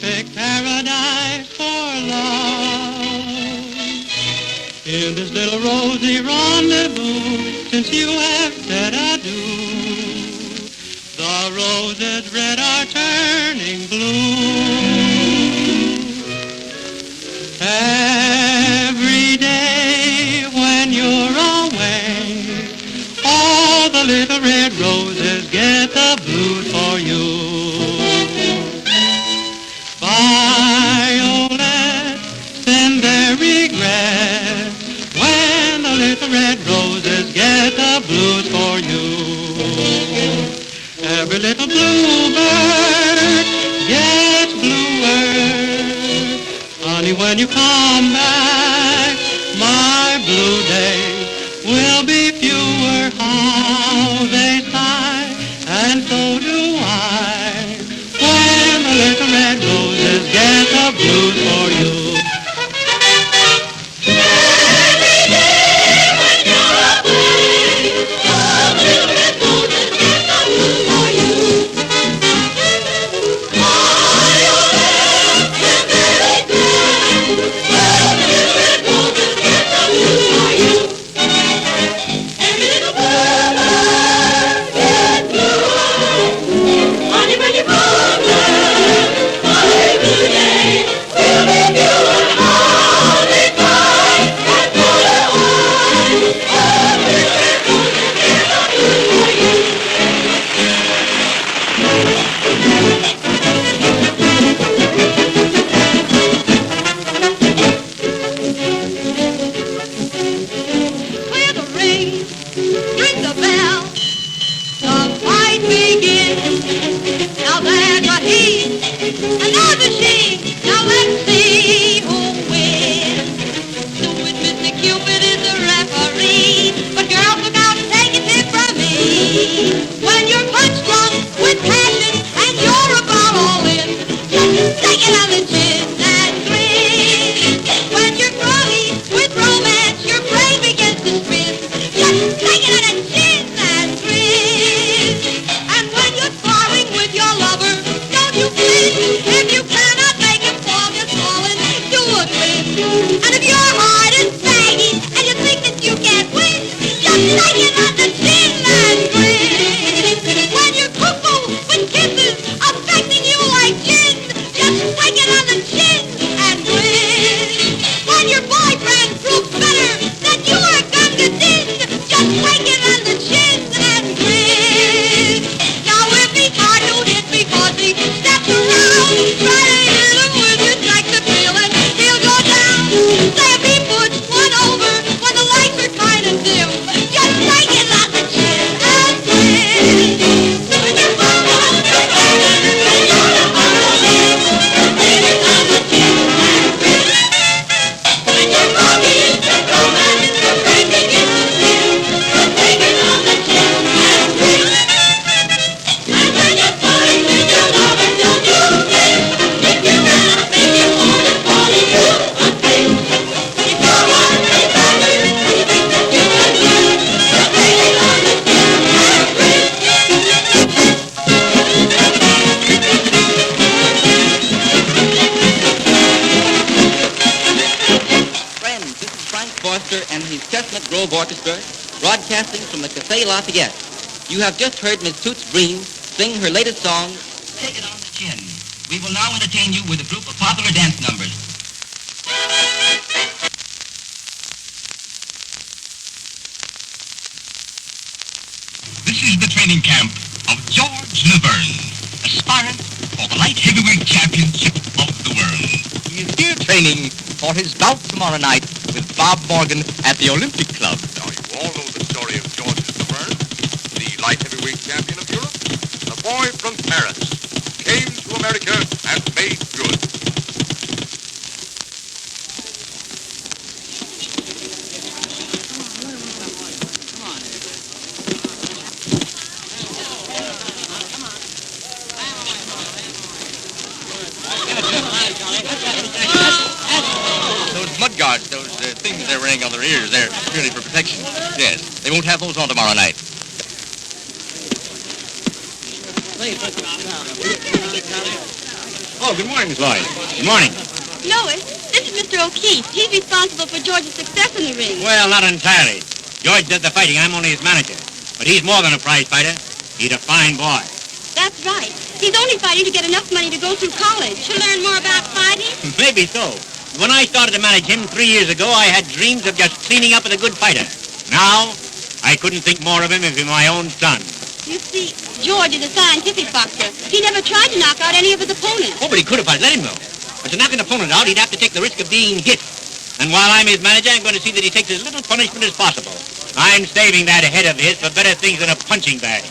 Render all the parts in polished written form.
perfect paradise for love. In this little rosy rendezvous, since you have said adieu, the roses red are turning blue. Every day when you're away, all the little red roses get the blues for you. Violets send their regrets when the little red roses get the blues for you. Every little bluebird gets bluer. Honey, when you come back, my blue days will be fewer. How they sigh, and so do I, when the little red roses get the blues for you. Broadcasting from the Café Lafayette. You have just heard Miss Toots Green sing her latest song, Take It on the Chin. We will now entertain you with a group of popular dance numbers. This is the training camp of George Laverne, aspirant for the light heavyweight championship of the world. He is here training for his bout tomorrow night with Bob Morgan at the Olympic Club. Now, you all know the story of George Laverne, the light heavyweight champion of Europe. A boy from Paris came to America and made good. Those mud guards, those things they're wearing on their ears, they're purely for protection. Yes, they won't have those on tomorrow night. Oh, Oh, good morning, Miss Lloyd. Good morning. Lois, this is Mr. O'Keefe. He's responsible for George's success in the ring. Well, not entirely. George does the fighting. I'm only his manager. But he's more than a prize fighter. He's a fine boy. That's right. He's only fighting to get enough money to go through college. To learn more about fighting? Maybe so. When I started to manage him 3 years ago, I had dreams of just cleaning up with a good fighter. Now, I couldn't think more of him as my own son. You see, George is a scientific boxer. He never tried to knock out any of his opponents. Oh, but he could if I'd let him, though. But to knock an opponent out, he'd have to take the risk of being hit. And while I'm his manager, I'm going to see that he takes as little punishment as possible. I'm saving that head of his for better things than a punching bag.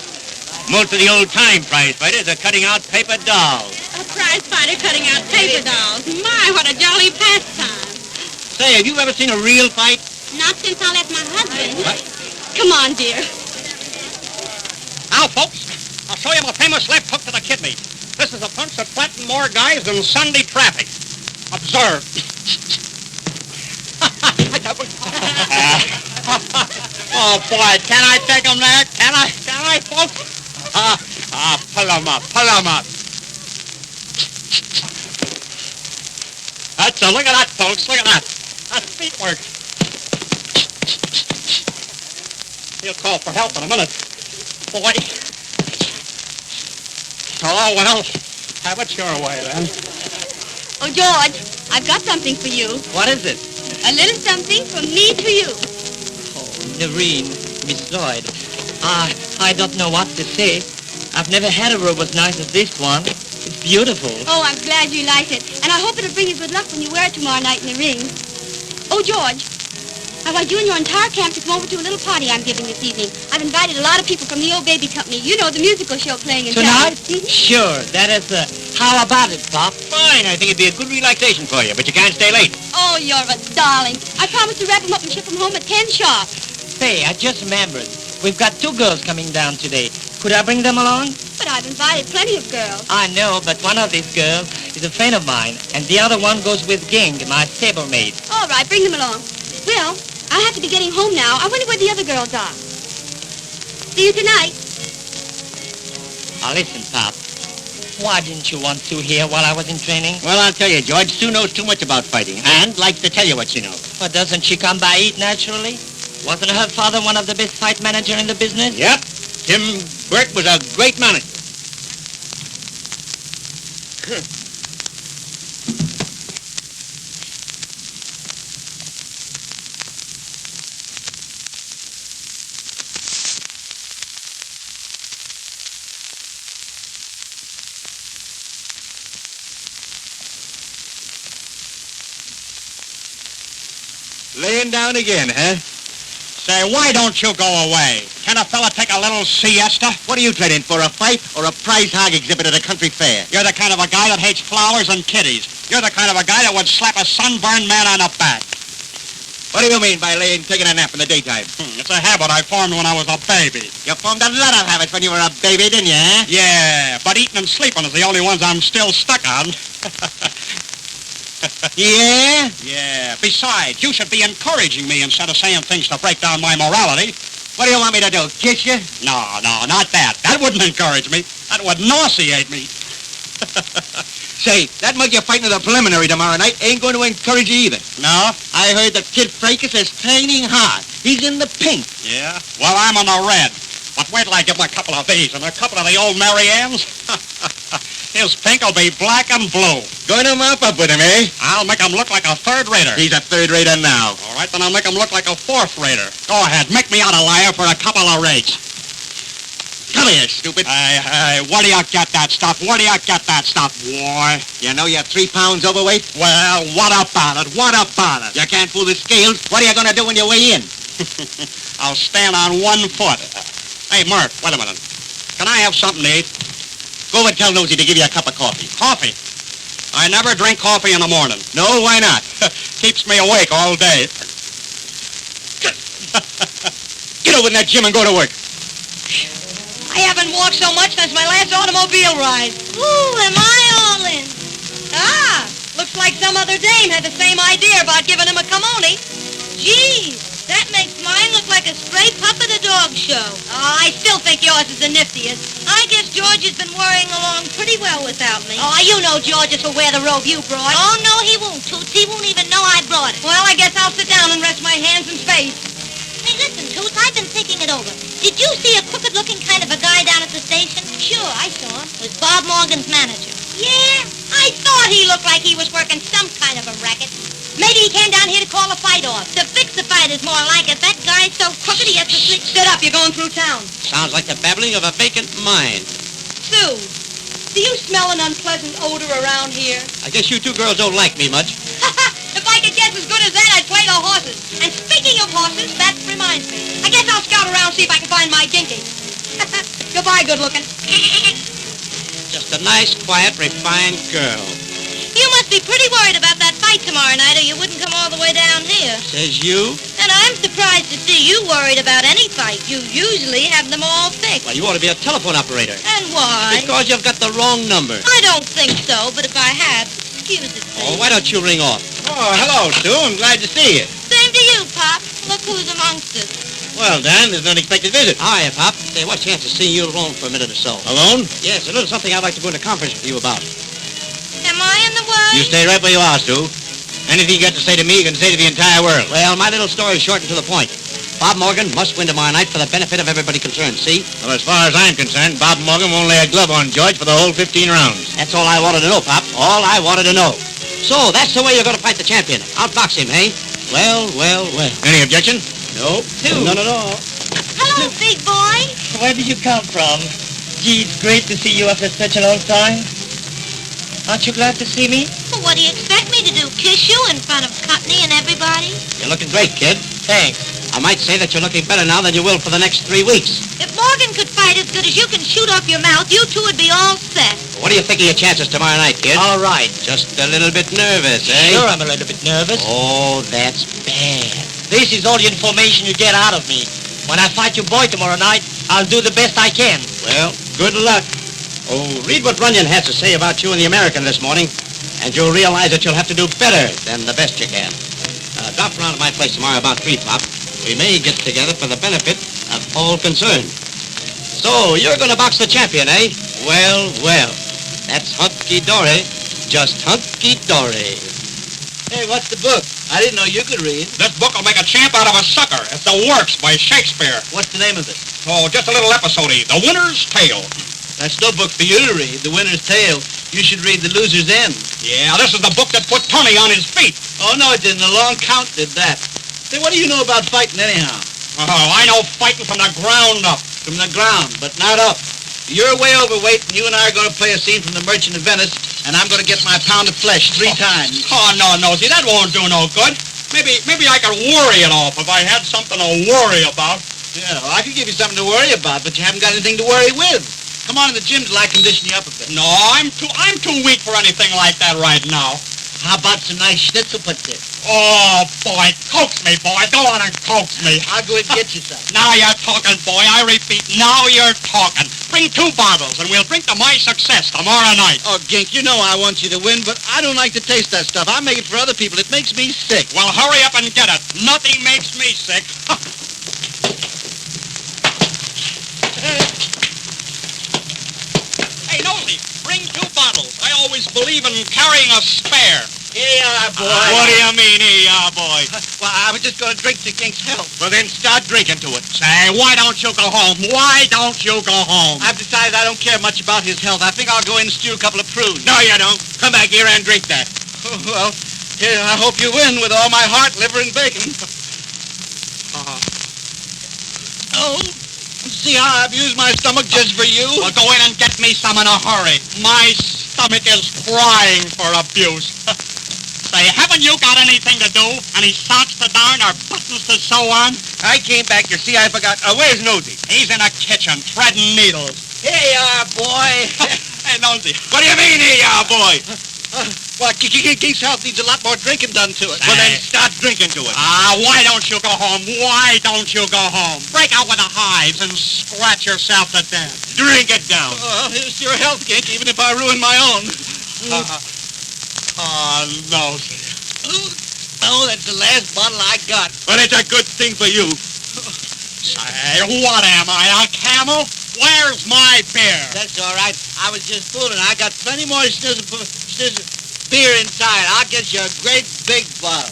Most of the old-time prize fighters are cutting out paper dolls. A prize fighter cutting out paper dolls. My, what a jolly pastime. Say, have you ever seen a real fight? Not since I left my husband. What? Come on, dear. Now, folks, I'll show you my famous left hook to the kidney. This is a punch that flattened more guys than Sunday traffic. Observe. Oh, boy, can I take him there? Can I, folks? Pull him up. That's look at that, folks, look at that. That's feet work. He'll call for help in a minute. Boy. Oh, well, have it your way, then. Oh, George, I've got something for you. What is it? A little something from me to you. Oh, Noreen, Miss Lloyd. I don't know what to say. I've never had a robe as nice as this one. It's beautiful. Oh, I'm glad you like it. And I hope it'll bring you good luck when you wear it tomorrow night in the ring. Oh, George, I want you and your entire camp to come over to a little party I'm giving this evening. I've invited a lot of people from the Old Baby Company. You know, the musical show playing in Tonight? town. Sure, that is, how about it, Pop? Fine, I think it'd be a good relaxation for you, but you can't stay late. Oh, you're a darling. I promised to wrap them up and ship them home at 10 sharp. Say, I just remembered. We've got 2 girls coming down today. Could I bring them along? But I've invited plenty of girls. I know, but one of these girls is a friend of mine, and the other one goes with Ging, my stablemate. All right, bring them along. Well, I'll have to be getting home now. I wonder where the other girls are. See you tonight. Now listen, Pop. Why didn't you want Sue here while I was in training? Well, I'll tell you, George, Sue knows too much about fighting and likes to tell you what she knows. Well, doesn't she come by it naturally? Wasn't her father one of the best fight manager in the business? Yep. Tim Burt was a great manager. Laying down again, huh? Say, why don't you go away? Can a fella take a little siesta? What are you training for, a fight or a prize hog exhibit at a country fair? You're the kind of a guy that hates flowers and kitties. You're the kind of a guy that would slap a sunburned man on the back. What do you mean by taking a nap in the daytime? It's a habit I formed when I was a baby. You formed a lot of habits when you were a baby, didn't you, huh? Yeah, but eating and sleeping is the only ones I'm still stuck on. Yeah? Yeah. Besides, you should be encouraging me instead of saying things to break down my morality. What do you want me to do, kiss you? No, not that. That wouldn't encourage me. That would nauseate me. Say, that mug you're fighting at the preliminary tomorrow night ain't going to encourage you either. No? I heard that Kid Fracas is training hard. He's in the pink. Yeah? Well, I'm on the red. But wait till I give him a couple of these and a couple of the old Mary Ann's. His pink will be black and blue. Going to mop up with him, eh? I'll make him look like a third-rater. He's a third-rater now. All right, then I'll make him look like a fourth-rater. Go ahead, make me out a liar for a couple of rates. Come here, stupid. Hey, where do you get that stuff? Where do you get that stuff, boy? You know you're 3 pounds overweight? Well, what about it? What about it? You can't fool the scales. What are you going to do when you weigh in? I'll stand on 1 foot. Hey, Murph, wait a minute. Can I have something to eat? Go and tell Nosy to give you a cup of coffee. Coffee? I never drink coffee in the morning. No, why not? Keeps me awake all day. Get over in that gym and go to work. I haven't walked so much since my last automobile ride. Ooh, am I all in? Ah, looks like some other dame had the same idea about giving him a Camoni. Geez, That makes mine look like a stray pup at a dog show. Oh, I still think yours is the niftiest. I guess George has been worrying along pretty well without me. Oh, you know George will wear the robe you brought. Oh, no, he won't, Toots. He won't even know I brought it. Well, I guess I'll sit down and rest my hands and face. Hey, listen, Toots, I've been thinking it over. Did you see a crooked-looking kind of a guy down at the station? Sure, I saw him. It was Bob Morgan's manager. Yeah? I thought he looked like he was working some kind of a racket. Maybe he came down here to call a fight off. To fix the fight is more like it. That guy's so crooked he has to sleep. Sit up, you're going through town. Sounds like the babbling of a vacant mind. Sue, do you smell an unpleasant odor around here? I guess you two girls don't like me much. If I could guess as good as that, I'd play the horses. And speaking of horses, that reminds me. I guess I'll scout around, see if I can find my dinky. Goodbye, good looking. Just a nice, quiet, refined girl. You must be pretty worried about that fight tomorrow night, or you wouldn't come all the way down here. Says you? And I'm surprised to see you worried about any fight. You usually have them all fixed. Well, you ought to be a telephone operator. And why? Because you've got the wrong number. I don't think so, but if I have, excuse it, please. Oh, why don't you ring off? Oh, hello, Sue. I'm glad to see you. Same to you, Pop. Look who's amongst us. Well, Dan, there's an unexpected visit. Hiya, Pop. Say, what chance of seeing you alone for a minute or so? Alone? Yes, a little something I'd like to go into conference with you about. Am I in the way? You stay right where you are, Sue. Anything you got to say to me, you can say to the entire world. Well, my little story is short and to the point. Bob Morgan must win tomorrow night for the benefit of everybody concerned, see? Well, as far as I'm concerned, Bob Morgan won't lay a glove on George for the whole 15 rounds. That's all I wanted to know, Pop. All I wanted to know. So, that's the way you're going to fight the champion. Outbox him, eh? Well, well, well. Any objection? Nope. None at all. Hello, big boy. Where did you come from? Gee, it's great to see you after such a long time. Aren't you glad to see me? Well, what do you expect me to do? Kiss you in front of company and everybody? You're looking great, kid. Thanks. I might say that you're looking better now than you will for the next 3 weeks. If Morgan could fight as good as you can shoot off your mouth, you two would be all set. What do you think of your chances tomorrow night, kid? All right. Just a little bit nervous, eh? Sure, I'm a little bit nervous. Oh, that's bad. This is all the information you get out of me. When I fight your boy tomorrow night, I'll do the best I can. Well, good luck. Oh, read what Runyon has to say about you in the American this morning, and you'll realize that you'll have to do better than the best you can. Drop around to my place tomorrow about 3, Pop. We may get together for the benefit of all concerned. So, you're going to box the champion, eh? Well, well. That's hunky-dory. Just hunky-dory. Hey, what's the book? I didn't know you could read. This book will make a champ out of a sucker. It's The Works by Shakespeare. What's the name of it? Oh, just a little episode. The Winner's Tale. That's no book for you to read. The Winner's Tale. You should read The Loser's End. Yeah, this is the book that put Tony on his feet. Oh, no, it didn't. A long count did that. Say, what do you know about fighting anyhow? Oh, I know fighting from the ground up. From the ground, but not up. You're way overweight, and you and I are going to play a scene from The Merchant of Venice, and I'm going to get my pound of flesh 3 times. Oh, no. See, that won't do no good. Maybe I could worry it off if I had something to worry about. Yeah, well, I could give you something to worry about, but you haven't got anything to worry with. Come on in the gym till I condition you up a bit. No, I'm too weak for anything like that right now. How about some nice schnitzel pudding? Oh, boy, coax me, boy. Go on and coax me. I'll go and get you some. Now you're talking, boy. I repeat, now you're talking. Bring 2 bottles, and we'll drink to my success tomorrow night. Oh, Gink, you know I want you to win, but I don't like to taste that stuff. I make it for other people. It makes me sick. Well, hurry up and get it. Nothing makes me sick. Hey, Nosey, bring 2 bottles. I always believe in carrying a spare. Here you are, boy. What do you mean, here you are, boy? Well, I was just going to drink to Gink's health. Well, then start drinking to it. Say, why don't you go home? Why don't you go home? I've decided I don't care much about his health. I think I'll go in and stew a couple of prunes. No, you don't. Come back here and drink that. Oh, well, here, I hope you win with all my heart, liver, and bacon. Oh, see how I've used my stomach just for you? Well, go in and get me some in a hurry. My stomach is crying for abuse. Say, haven't you got anything to do? Any socks to darn or buttons to sew on? I came back. You see, I forgot. Where's Nosey? He's in the kitchen, threading needles. Here you are, boy. Hey, Nosey, what do you mean, here you are, boy? Well, Gink's health needs a lot more drinking done to it. Well, then start drinking to it. Why don't you go home? Why don't you go home? Break out with the hives and scratch yourself to death. Drink it down. It's your health, Gink, even if I ruin my own. Oh, Nosey. Oh, that's the last bottle I got. Well, it's a good thing for you. Say, what am I, a camel? Where's my beer? That's all right. I was just fooling. I got plenty more beer inside. I'll get you a great big bottle.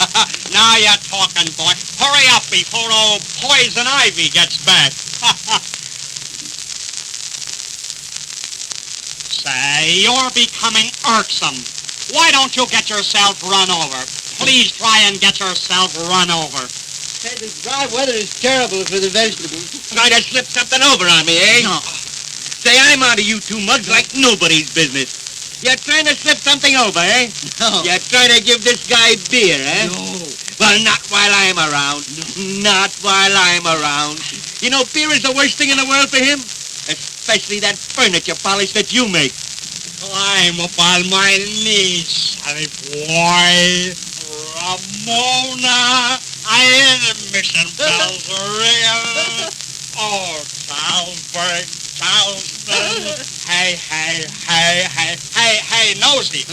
Now you're talking, boy. Hurry up before old Poison Ivy gets back. Say, you're becoming irksome. Why don't you get yourself run over? Please try and get yourself run over. Hey, this dry weather is terrible for the vegetables. Trying to slip something over on me, eh? No. Say, I'm out of you two mugs like nobody's business. You're trying to slip something over, eh? No. You're trying to give this guy beer, eh? No. Well, not while I'm around. Not while I'm around. You know, beer is the worst thing in the world for him. Especially that furniture polish that you make. Climb up on my knees, sonny boy. Ramona, I hear the mission bells ringing. Oh, Charlesburg, Charleston. Hey, Nosy.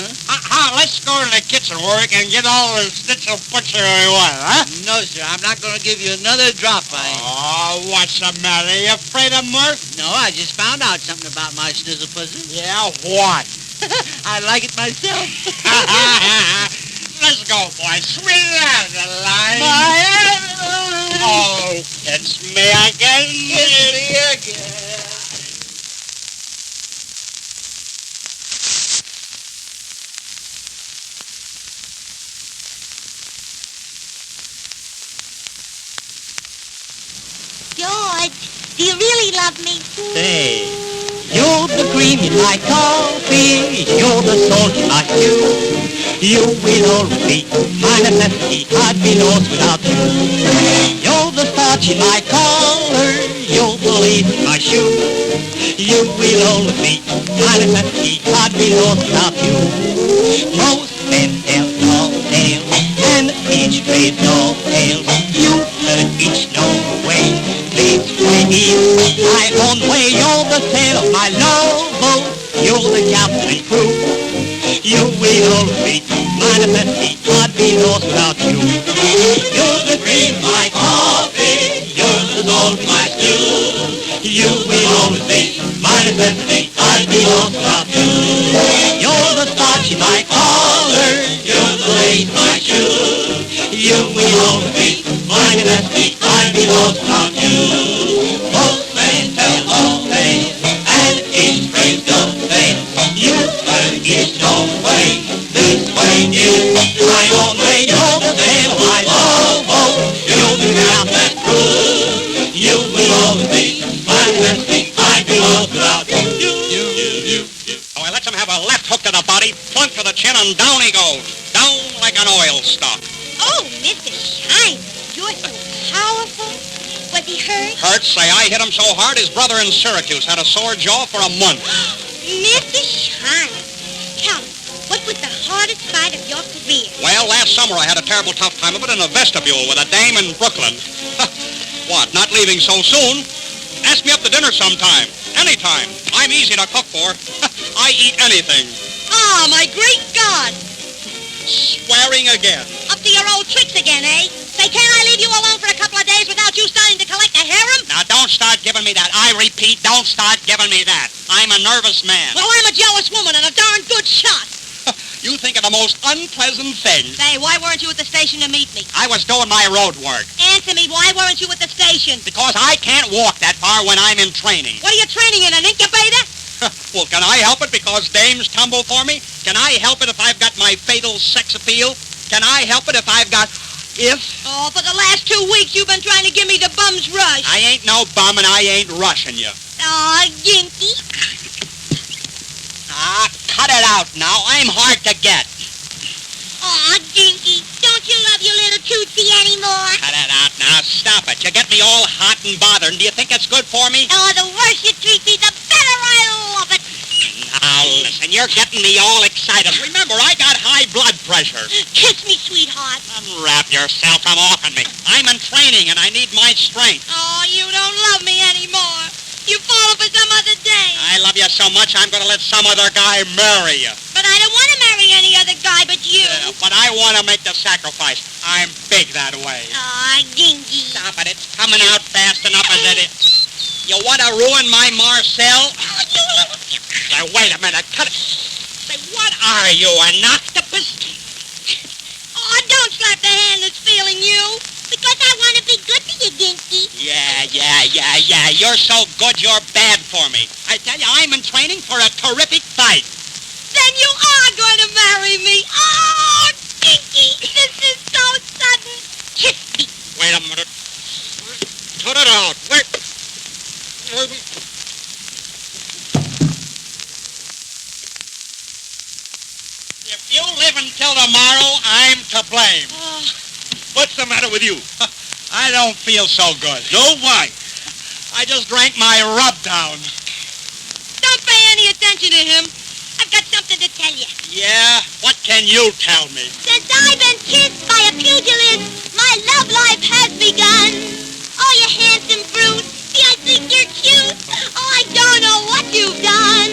Let's go to the kitchen work and get all the schnitzel butcher we want, huh? No, sir, I'm not going to give you another drop. Oh, what's the matter? You afraid of Murph? No, I just found out something about my schnizzle pussy. Yeah, what? I like it myself. Let's go, boy. Swing out the line. Oh, it's me again. It's me again. George, do you really love me? Say, you're the cream in my coffee, you're the salt in my stew. You will always be my necessity, I'd be lost without you. You're the starch in my collar, you're the lead in my shoe. You will always be my necessity, I'd be lost without you. Most men tell no tales, and each trade no tales. You heard each no way. Leads my ears, my own way. You're the sail of my love boat. You're the captain and crew. You will always be my necessity. I'd be lost without you. You're the cream, my coffee. You're the salt, my stew. You will always be my necessity. I'd be lost without you. You're the starch in my collar. You're the lace in my shoe. You will always be my necessity. I'd be lost without you. Both men tell all tales, and each phrase don't fail. You heard each no way. This way is my own way. You're the sail of my love boat. You're the captain crew. You will always be my necessity. I'd be lost without you. Oh, I let him have a left hook to the body, plunk to the chin, and down he goes. Down like an oil stock. Oh, Mr. Shine, you're so powerful. Was he hurt? Hurt? Say, I hit him so hard his brother in Syracuse had a sore jaw for a month. Mr. Shine, tell me, what was the hardest fight of your career? Well, last summer I had a terrible tough time of it in a vestibule with a dame in Brooklyn. What, not leaving so soon? Ask me up to dinner sometime. Anytime. I'm easy to cook for. I eat anything. Oh, my great God! Swearing again. Up to your old tricks again, eh? Say, can't I leave you alone for a couple of days without you starting to collect a harem? Now, don't start giving me that. I repeat, don't start giving me that. I'm a nervous man. Well, I'm a jealous woman and a darn good shot. You think of the most unpleasant things. Say, why weren't you at the station to meet me? I was doing my road work. Answer me, why weren't you at the station? Because I can't walk that far when I'm in training. What are you training in, an incubator? Well, can I help it because dames tumble for me? Can I help it if I've got my fatal sex appeal? Can I help it if I've got... Oh, for the last 2 weeks you've been trying to give me the bum's rush. I ain't no bum and I ain't rushing you. Aw, Ginky. Ah, cut it out now. I'm hard to get. Aw, Ginky, don't you love your little Tootsie anymore? Cut it out now. Stop it. You get me all hot and bothered. Do you think it's good for me? Oh, the worse you treat me, the better I love it. Now, listen, you're getting me all excited. Remember, I got high blood pressure. Kiss me, sweetheart. Unwrap yourself from off of me. I'm in training and I need my strength. Oh, you don't love me anymore. You fall for some other day. I love you so much, I'm going to let some other guy marry you. But I don't want to marry marry any other guy but you. Yeah, but I want to make the sacrifice. I'm big that way. Aw, Dinky. Stop it. It's coming out fast enough as it is. You want to ruin my Marcel? Say, wait a minute. Cut it. Say, what are you, an octopus? Oh, don't slap the hand that's feeling you. Because I want to be good to you, Dinky. Yeah. You're so good, you're bad for me. I tell you, I'm in training for a terrific fight. Then you are going to marry me. Oh, Dinky, this is so sudden. Kiss me. Wait a minute. Put it out. Wait. If you live until tomorrow, I'm to blame. What's the matter with you? I don't feel so good. No, why? I just drank my rub down. Don't pay any attention to him. I've got something to tell you. Yeah? What can you tell me? Since I've been kissed by a pugilist, my love life has begun. Oh, you handsome brute. See, I think you're cute. Oh, I don't know what you've done.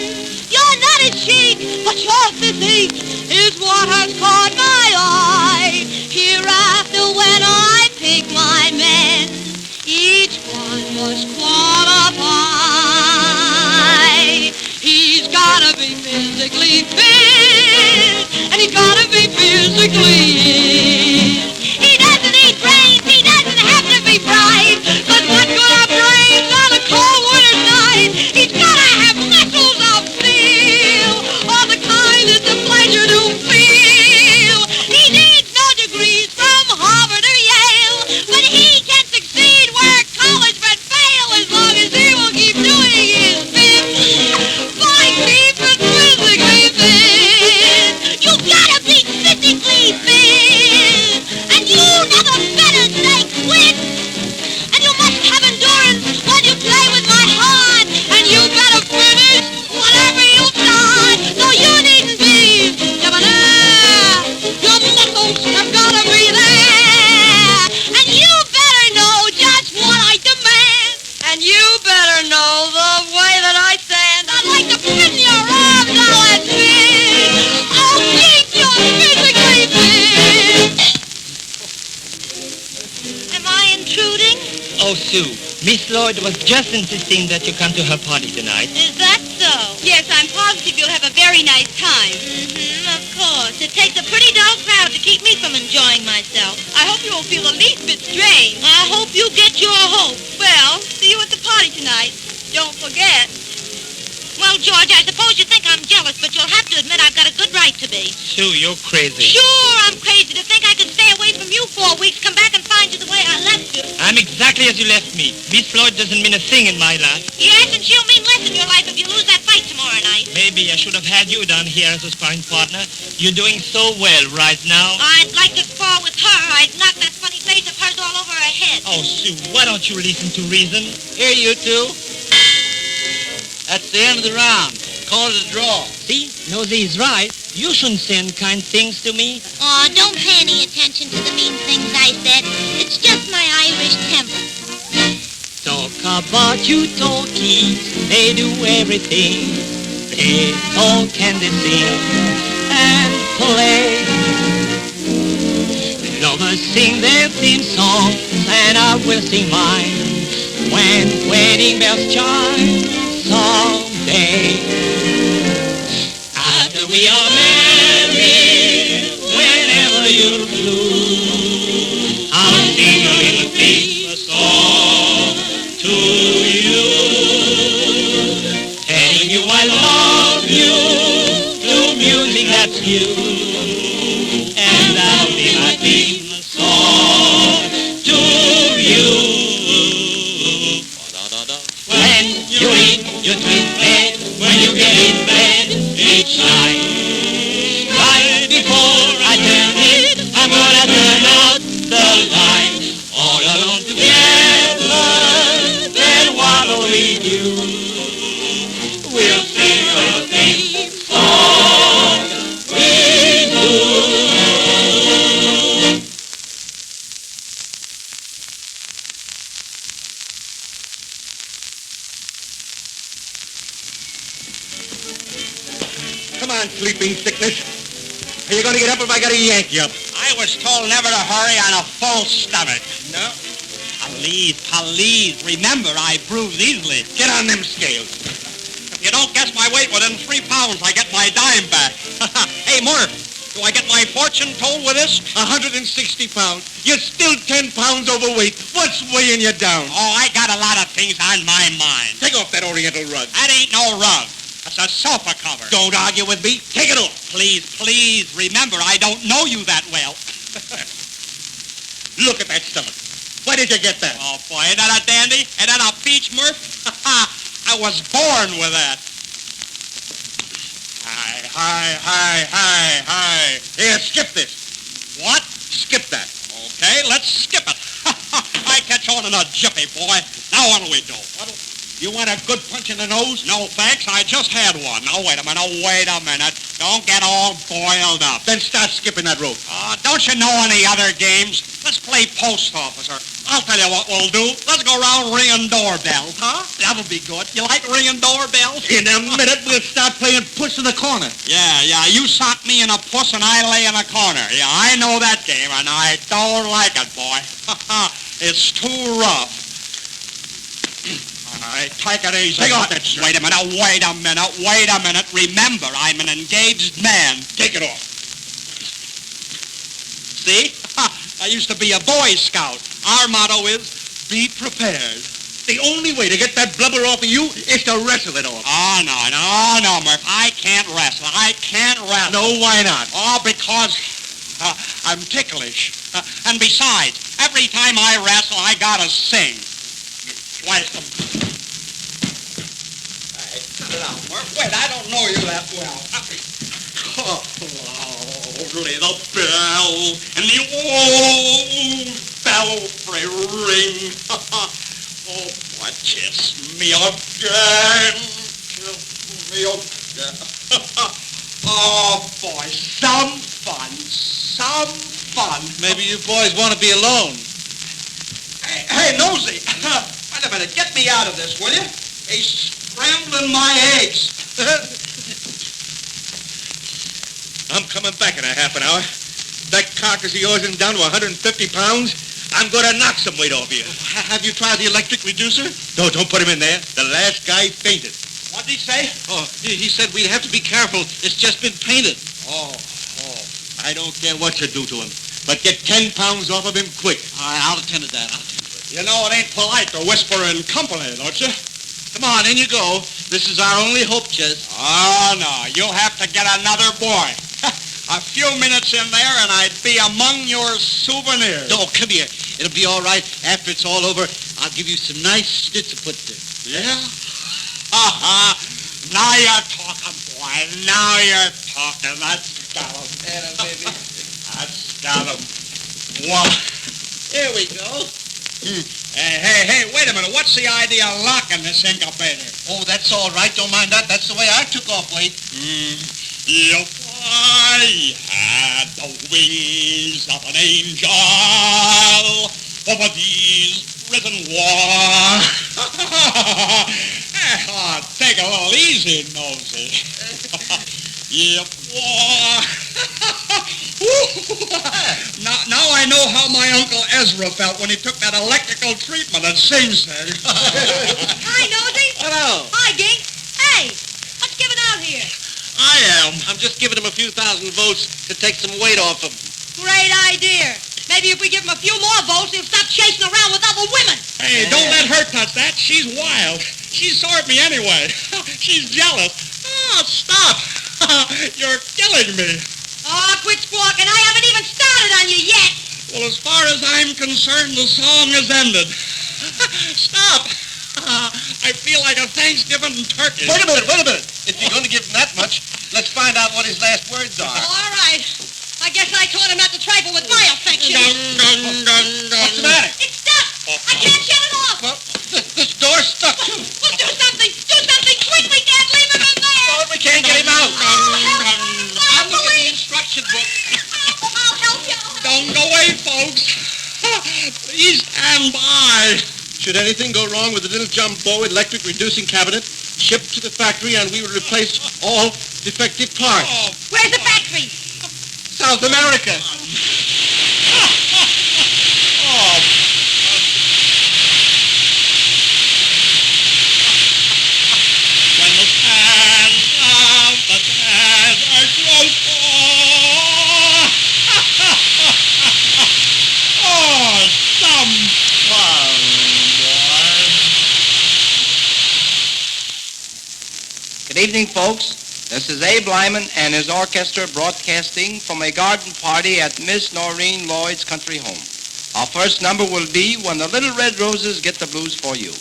You're not a chic, but your physique is what has caught my eye. Hereafter, when I pick my men, each one must qualify. He's gotta be physically fit, and he's gotta be physically. He doesn't eat brains, he doesn't have to be bright, 'cause what good are brains on a cold winter's night? He's gotta have muscles of steel, or the kind that's a pleasure to feel. He needs no degrees from Harvard or Yale, but he can succeed where college men fail as long as he will keep doing his bit. By keeping physically fit, you gotta be physically fit, and you never better say quit. And you must have endurance when you play with my heart, and you better finish whatever you start. No, you needn't be. Your muscles have gotta be there, and you better know just what I demand, and you better know the way that I stand. I'd like to pin your arms, I'll admit. I'll keep you physically fit. Am I intruding? Oh, Sue, Miss Lloyd was just insisting that you come to her party tonight. Is that so? Yes, I'm positive you'll have a very nice time. Of course. It takes a pretty dull crowd to keep me from enjoying myself. I hope you won't feel the least bit strange. I hope you get your hope. Well, see you at the party tonight. Don't forget. Well, George, I suppose you think I'm jealous, but you'll have to admit I've got a good right to be. Sue, you're crazy. Sure, I'm crazy to think I can stay away from you 4 weeks, come back and find you the way I left you. I'm exactly as you left me. Miss Lloyd doesn't mean a thing in my life. Yes, and she'll mean less in your life if you lose that fight tomorrow night. Maybe I should have had you down here as a sparring partner. You're doing so well right now. I'd like to spar with her. I'd knock that funny face of hers all over her head. Oh, Sue, why don't you listen to reason? Here, you two. That's the end of the round. Call it a draw. See, Nosey's right. You shouldn't say unkind things to me. Oh, don't pay any attention to the mean things I said. It's just my Irish temper. Talk about you talkies. They do everything. They talk and they sing and play. Lovers sing their theme songs and I will sing mine when wedding bells chime someday. After we are married, whenever you're blue, I'll sing a little Christmas song to you, telling you I love you, to music that's new, and that'll be my theme song to you. When you eat your twin bed, when you get in bed each night, right before I turn it, I'm gonna turn out the light. All alone together, then what'll we do? We'll sing a theme song we do. Come on, sleeping sickness. Are you going to get up if I got to yank you up? I was told never to hurry on a full stomach. No? Please, remember, I bruise easily. Get on them scales. If you don't guess my weight within 3 pounds, I get my dime back. Hey, Murph, do I get my fortune told with this? 160 pounds. You're still 10 pounds overweight. What's weighing you down? Oh, I got a lot of things on my mind. Take off that Oriental rug. That ain't no rug. That's a sofa cover. Don't argue with me. Take it off. Please, remember, I don't know you that well. Look at that stomach. Where did you get that? Oh, boy, ain't that a dandy? Ain't that a peach, Murph? I was born with that. Hi. Here, skip this. What? Skip that. Okay, let's skip it. I catch on in a jiffy, boy. Now what'll we do? You want a good punch in the nose? No, thanks. I just had one. Now, wait a minute. Don't get all boiled up. Then start skipping that rope. Don't you know any other games? Let's play post officer. I'll tell you what we'll do. Let's go around ringing doorbells, huh? That'll be good. You like ringing doorbells? In a minute, we'll start playing puss in the corner. Yeah. You sock me in a puss and I lay in a corner. Yeah, I know that game, and I don't like it, boy. It's too rough. All right, take it easy. Take off that shirt. Wait a minute. Remember, I'm an engaged man. Take it off. See? I used to be a Boy Scout. Our motto is, be prepared. The only way to get that blubber off of you is to wrestle it off. Oh, no, Murph. I can't wrestle. No, why not? Oh, because I'm ticklish. And besides, every time I wrestle, I gotta sing. Wait. Cut it out, Murph. Wait, I don't know you that well. Oh, little bell and the old belfry ring. Oh, boy, kiss me again. Kiss me again. Oh, boy, some fun. Maybe you boys want to be alone. Hey, Nosy. Wait a minute. Get me out of this, will you? He's scrambling my eggs. I'm coming back in a half an hour. That carcass of yours isn't down to 150 pounds. I'm going to knock some weight off you. Have you tried the electric reducer? No, don't put him in there. The last guy fainted. What'd he say? Oh, he said we'd have to be careful. It's just been painted. Oh. I don't care what you do to him, but get 10 pounds off of him quick. I'll attend to that. You know, it ain't polite to whisper in company, don't you? Come on, in you go. This is our only hope, Ches. Oh, no. You'll have to get another boy. A few minutes in there, and I'd be among your souvenirs. Oh, come here. It'll be all right. After it's all over, I'll give you some nice stitch to put there. Yeah? Now you're talking, boy. Now you're talking. That's got him. That's got him. Well, There we go. Hey, wait a minute. What's the idea of locking this incubator? Oh, that's all right. Don't mind that. That's the way I took off weight. If I had the wings of an angel over these prison walls. Take a little easy, Nosy. Now I know how my Uncle Ezra felt when he took that electrical treatment at Sing Sing. Hi, Nosy. Hello. Hi, Gink. Hey, what's giving out here? I am. I'm just giving him a few thousand votes to take some weight off him. Great idea. Maybe if we give him a few more votes, he'll stop chasing around with other women. Hey, don't let her touch that. She's wild. She sored me anyway. She's jealous. Oh, stop. You're killing me. Oh, quit squawking. I haven't even started on you yet. Well, as far as I'm concerned, the song has ended. Stop. I feel like a Thanksgiving turkey. Wait a minute. If you're going to give him that much, let's find out what his last words are. All right. I guess I taught him not to trifle with my affection. What's the matter? It's stuck. I can't shut it off. Well, this door's stuck. Well, do something. Do something quickly, Dad. Leave him in there. Lord, we can't get him out. I'll look at the instruction book. I'll help you. Don't go away, folks. Please stand by. Should anything go wrong with the little jumbo electric reducing cabinet, ship to the factory and we will replace all defective parts. Oh, Where's the factory? South America. Oh. When the sands of the desert grow cold. Oh, some fun, boy. Good evening, folks. This is Abe Lyman and his orchestra broadcasting from a garden party at Miss Noreen Lloyd's country home. Our first number will be When the Little Red Roses Get the Blues for You.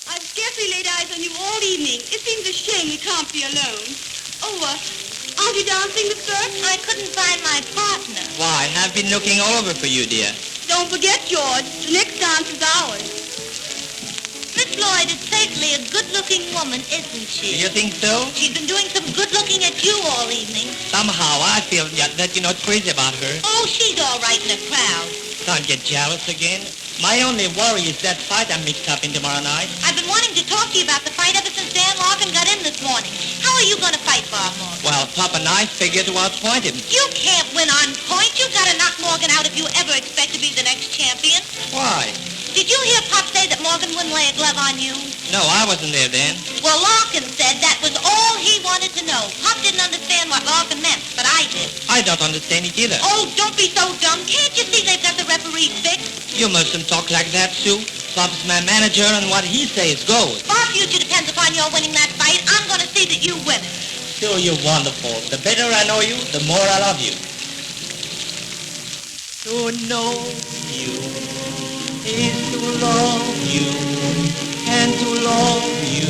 I've scarcely laid eyes on you all evening. It seems a shame you can't be alone. Oh, aren't you dancing, Miss Burke? I couldn't find my partner. Why, I've been looking all over for you, dear. Don't forget, George, the next dance is ours. Miss Lloyd is certainly a good-looking woman, isn't Do she? you think so? She's been doing some good looking at you all evening. Somehow I feel that you're not crazy about her. Oh, she's all right in a crowd. Don't get jealous again. My only worry is that fight I'm mixed up in tomorrow night. I've been wanting to talk to you about the fight ever since Dan Larkin got in this morning. How are you going to fight Bob Morgan? Well, Papa and I figure to outpoint him. You can't win on point. You got to knock Morgan out if you ever expect to be the next champion. Why? Did you hear Pop say that Morgan wouldn't lay a glove on you? No, I wasn't there then. Well, Larkin said that was all he wanted to know. Pop didn't understand what Larkin meant, but I did. I don't understand it either. Oh, don't be so dumb. Can't you see they've got the referee fixed? You mustn't talk like that, Sue. Pop's my manager, and what he says goes. Our future depends upon your winning that fight. I'm going to see that you win it. Sue, you're wonderful. The better I know you, the more I love you. To know you is to love you, and to love you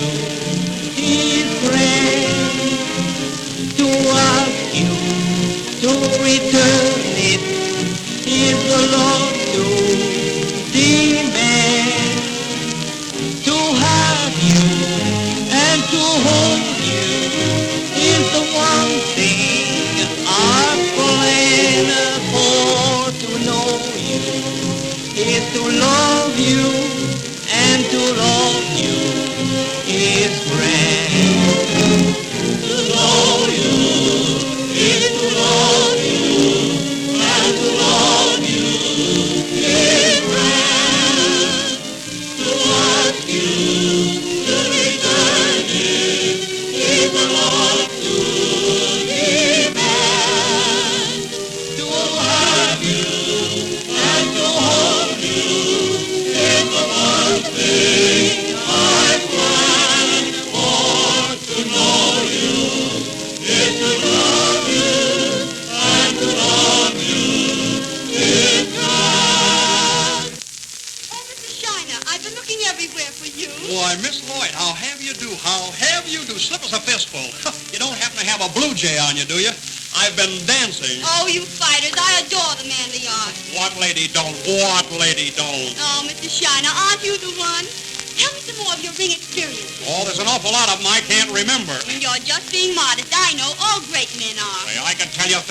is great. To ask you to return it is the love to demand. To have you and to hold you is the one thing I plan for. for you. Why, Miss Lloyd, how have you do? How have you do? Slip us a fistful. You don't happen to have a blue jay on you, do you? I've been dancing. Oh, you fighters, I adore the man they are. What lady don't? What lady don't? Oh, Mr. Shiner, aren't you the one? Tell me some more of your ring experience. Oh, there's an awful lot of them I can't remember. You're just being modest. I know all great men are. Say, I can tell you